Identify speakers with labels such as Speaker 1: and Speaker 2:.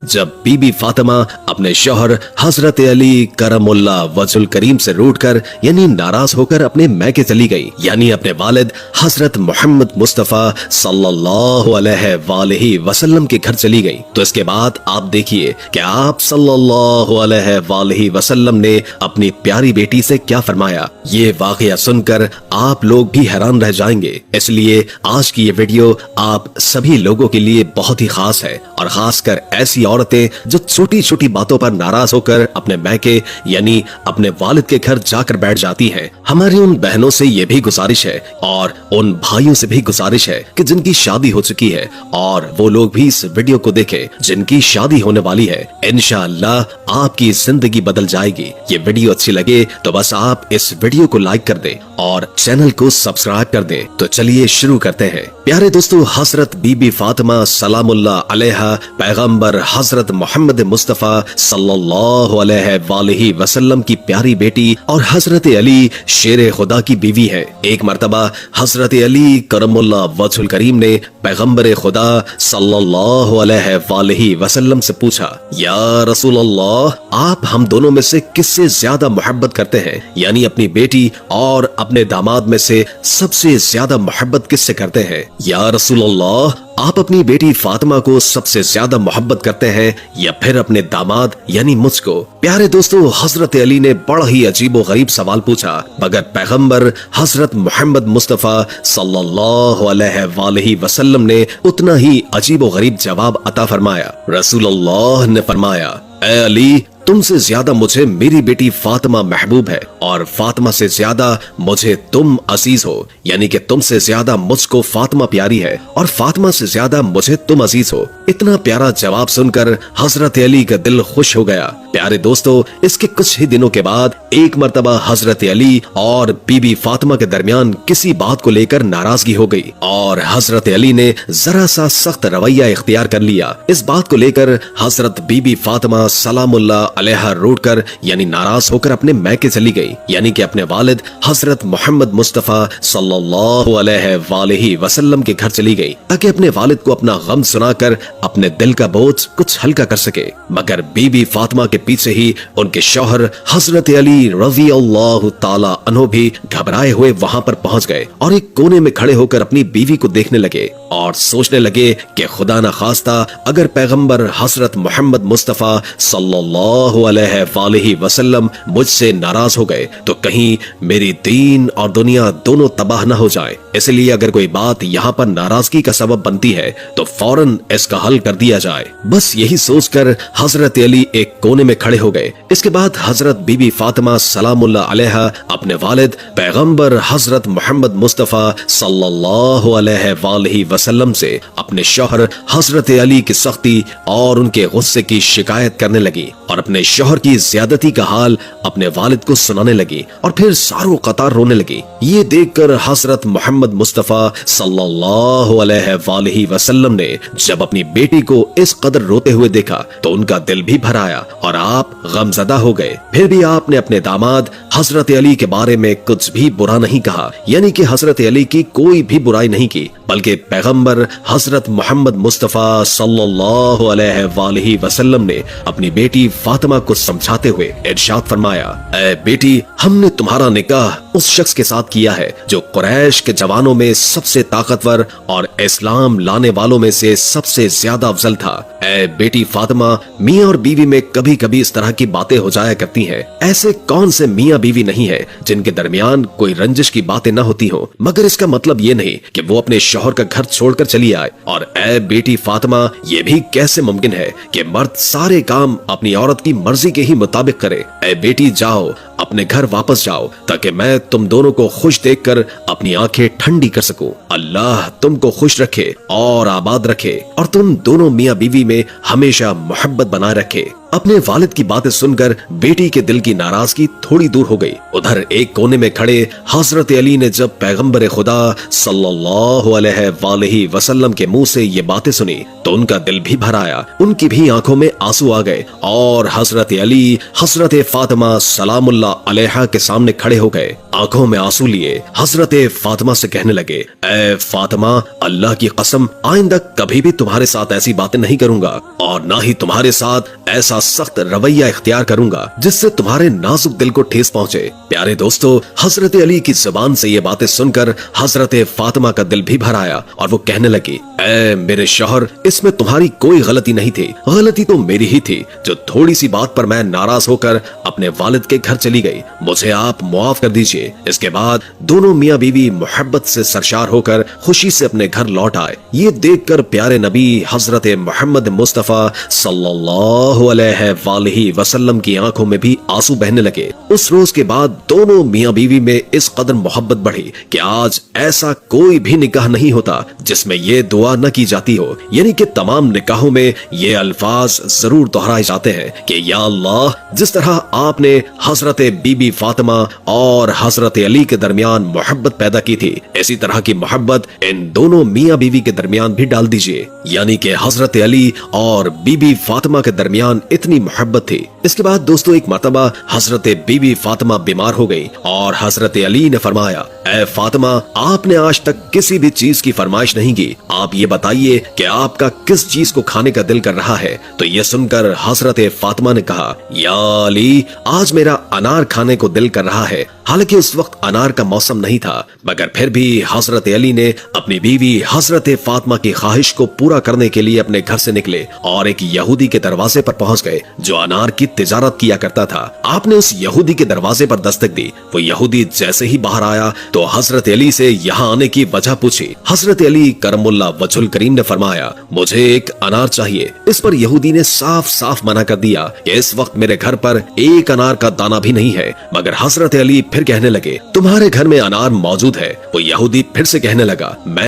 Speaker 1: जब बीबी फातिमा अपने शौहर हजरत अली करमुल्लाह वजहुल करीम से रूठकर यानी नाराज होकर अपने मैके चली गई, यानी अपने वालिद हजरत मोहम्मद मुस्तफा सल्लल्लाहु अलैहि वसल्लम के घर चली गई, तो इसके बाद आप देखिए कि आप सल्लल्लाहु अलैहि वसल्लम ने अपनी प्यारी बेटी से क्या फरमाया। ये वाकया सुनकर आप लोग भी हैरान रह जाएंगे। इसलिए आज की ये वीडियो आप सभी लोगों के लिए बहुत ही खास है, और खासकर ऐसी औरतें जो छोटी छोटी बातों पर नाराज होकर अपने मैके यानी अपने वालिद के घर जाकर बैठ जाती हैं। हमारी उन बहनों से ये भी गुजारिश है और उन भाइयों से भी गुजारिश है कि जिनकी शादी हो चुकी है और वो लोग भी इस वीडियो को देखें जिनकी शादी होने वाली है। इंशाअल्लाह आपकी जिंदगी बदल जाएगी। ये वीडियो अच्छी लगे तो बस आप इस वीडियो को लाइक कर दें और चैनल को सब्सक्राइब कर दें। तो चलिए शुरू करते हैं। प्यारे दोस्तों, हजरत बीबी फातिमा सलामुल्लाह अलैहा पैगंबर हजरत मोहम्मद मुस्तफा सल्लल्लाहु अलैहि वसल्लम की प्यारी बेटी और हजरत अली शेर खुदा की बीवी है। एक मर्तबा हजरत अली करमुल्लाह वजहुल करीम ने पैगंबर खुदा सल्लल्लाहु अलैहि वसल्लम से पूछा, या रसूल अल्लाह, आप हम दोनों में से किससे ज्यादा मोहब्बत करते हैं? यानी अपनी बेटी और अपने दामाद में से सबसे ज्यादा मोहब्बत किससे करते हैं? या रसूल अल्लाह, आप अपनी बेटी फातिमा को सबसे ज्यादा मोहब्बत करते हैं या फिर अपने दामाद यानी मुझको? प्यारे दोस्तों, हजरत अली ने बड़ा ही अजीबो गरीब सवाल पूछा, मगर पैगंबर हजरत मोहम्मद मुस्तफा सल्लल्लाहु अलैहि वसल्लम ने उतना ही अजीबो गरीब जवाब अता फरमाया। रसूल अल्लाह ने फरमाया, ऐ अली, तुमसे ज्यादा मुझे मेरी बेटी फातिमा महबूब है और फातिमा से ज्यादा मुझे तुम अजीज हो, यानी कि तुमसे ज्यादा मुझको फातिमा प्यारी है और फातिमा से ज्यादा मुझे तुम अजीज हो। इतना प्यारा जवाब सुनकर हजरत अली का दिल खुश हो गया। प्यारे दोस्तों, इसके कुछ ही दिनों के बाद एक मर्तबा हजरत अली और बीबी फातिमा के दरमियान किसी बात को लेकर नाराजगी हो गई और हजरत अली ने जरा सा सख्त रवैया इख्तियार कर लिया। इस बात को लेकर हजरत बीबी फातिमा सलामुल्लाह अलैहा रूठकर यानी नाराज होकर अपने मैके चली गई, यानी कि अपने वालिद हजरत मोहम्मद मुस्तफा सल्लल्लाहु अलैहि वसल्लम के घर चली गई, ताकि अपने वालिद को अपना गम सुनाकर अपने दिल का बोझ कुछ हल्का कर सके। मगर बीबी फातिमा के पीछे ही उनके शौहर हजरत अली रज़ी अल्लाह ताला अन्हु भी घबराए हुए वहां पर पहुंच गए और एक कोने में खड़े होकर अपनी बीवी को देखने लगे और सोचने लगे कि खुदा न खास्ता अगर पैगंबर हजरत मोहम्मद मुस्तफा सल्लल्लाहु अलैहि वसल्लम मुझसे नाराज हो गए तो कहीं मेरी दीन और दुनिया दोनों तबाह न हो जाए। इसलिए अगर कोई बात यहाँ पर नाराजगी का सबब बनती है तो फौरन इसका हल कर दिया जाए। बस यही सोचकर हजरत अली एक कोने में खड़े हो गए। इसके बाद हजरत बीबी फातिमा सलामुल्लाह अलैहा अपने वालिद पैगंबर हजरत मोहम्मद मुस्तफा सल्लल्लाहु अलैहि वसल्लम से अपने शौहर हजरत अली की सख्ती और उनके गुस्से की शिकायत करने लगी और अपने शौहर की ज्यादती का हाल अपने वालिद को सुनाने लगी और फिर सारों कतार रोने लगी। ये देखकर हजरत मोहम्मद मुस्तफा सल्लल्लाहु अलैहि वसल्लम ने जब अपनी बेटी को इस कदर रोते हुए देखा तो उनका दिल भी भर आया और आप गमजदा हो गए। फिर भी आपने अपने दामाद हजरत अली के बारे में कुछ भी बुरा नहीं कहा, यानी कि हजरत अली की कोई भी बुराई नहीं की, बल्कि पैगंबर हजरत मोहम्मद मुस्तफा सल्लल्लाहु अलैहि वसल्लम ने अपनी बेटी फातिमा को समझाते हुए इरशाद फरमाया, ऐ बेटी, हमने तुम्हारा निकाह उस शख्स के साथ किया है जो कुरैश के जवानों में सबसे ताकतवर और इस्लाम लाने वालों में से सबसे ज्यादा अफजल था। ऐ बेटी फातिमा, मियाँ और बीवी में कभी कभी इस तरह की बातें हो जाया करती हैं। ऐसे कौन से मियाँ बीवी नहीं है जिनके दरमियान कोई रंजिश की बातें न होती हो, मगर इसका मतलब ये नहीं कि वो अपने शौहर का घर छोड़कर चली आए। और ऐ बेटी फातिमा, ये भी कैसे मुमकिन है कि मर्द सारे काम अपनी औरत की मर्जी के ही मुताबिक करे? ऐ बेटी, जाओ अपने घर वापस जाओ ताकि मैं तुम दोनों को खुश देखकर अपनी आंखें ठंडी कर सकूं। अल्लाह तुमको खुश रखे और आबाद रखे और तुम दोनों मियाँ बीवी में हमेशा मोहब्बत बनाए रखे। अपने वालिद की बातें सुनकर बेटी के दिल की नाराजगी थोड़ी दूर हो गई। उधर एक कोने में खड़े हजरत अली ने जब पैगंबर खुदा सल्लल्लाहु अलैहि वसल्लम के मुंह से ये बातें सुनी तो उनका दिल भी भर आया, उनकी भी आंखों में आंसू आ गए और हजरत अली हजरत फातिमा सलामुल्लाह अलैहा के सामने खड़े हो गए। आंखों में आंसू लिए हजरत फातिमा से कहने लगे, ऐ फातिमा, अल्लाह की कसम आइंदा कभी भी तुम्हारे साथ ऐसी बातें नहीं करूंगा और ना ही तुम्हारे साथ ऐसा सख्त रवैया इख्तियार करूंगा जिससे तुम्हारे नाजुक दिल को ठेस पहुंचे। प्यारे दोस्तों, हजरत अली की जुबान से ये बातें सुनकर हजरत फातिमा का दिल भी भर आया और वो कहने लगी, ऐ मेरे शौहर, इसमें तुम्हारी कोई गलती नहीं थी, गलती तो मेरी ही थी जो थोड़ी सी बात पर मैं नाराज होकर अपने वालिद के घर चली गई, मुझे आप मुआफ कर दीजिए। इसके बाद दोनों मियाँ बीवी मोहब्बत से सरशार होकर खुशी से अपने घर लौट आए। ये देखकर प्यारे नबी हजरत मोहम्मद मुस्तफा सल्लल्लाहु अलैहि वसल्लम की आंखों में भी आंसू बहने लगे। उस रोज के बाद दोनों मियाँ बीवी में इस कदर मोहब्बत बढ़ी कि आज ऐसा कोई भी निकाह नहीं होता जिसमें ये दुआ न की जाती हो, यानी कि तमाम निकाहों में ये अल्फाज जरूर दोहराए जाते हैं कि या अल्लाह, जिस तरह आपने हजरत बीबी फातिमा और हजरत अली के दरमियान मोहब्बत पैदा की थी, इसी तरह की मोहब्बत इन दोनों मियाँ बीवी के दरमियान भी डाल दीजिए। यानी कि हजरत अली और बीबी फातिमा के दरमियान इतनी मोहब्बत थी। इसके बाद दोस्तों एक मर्तबा हजरत बीबी फातिमा बीमार हो गई और हजरत अली ने फरमाया, ऐ फातिमा, आपने आज तक किसी भी चीज की फरमाइश नहीं की, आप ये बताइए कि आपका किस चीज को खाने का दिल कर रहा है। तो ये सुनकर हजरत फातिमा ने कहा, या अली, आज मेरा अनार खाने को दिल कर रहा है। हालांकि उस वक्त अनार का मौसम नहीं था, मगर फिर भी हजरत अली ने अपनी बीवी हजरत फातिमा की ख्वाहिश को पूरा करने के लिए अपने घर से निकले और एक यहूदी के दरवाजे पर पहुंच गए जो अनार की तिजारत किया करता था। आपने उस यहूदी के दरवाजे पर दस्तक दी। वो यहूदी जैसे ही बाहर आया तो हजरत अली से यहाँ आने की वजह पूछी। हजरत अली करमुल्लाह वजहुल करीम ने फरमाया, मुझे एक अनार चाहिए। इस पर यहूदी ने साफ साफ मना कर दिया कि इस वक्त मेरे घर पर एक अनार का दाना भी नहीं है। मगर हजरत अली फिर कहने लगे, तुम्हारे घर में अनार मौजूद है। वो यहूदी फिर से कहने लगा, मैं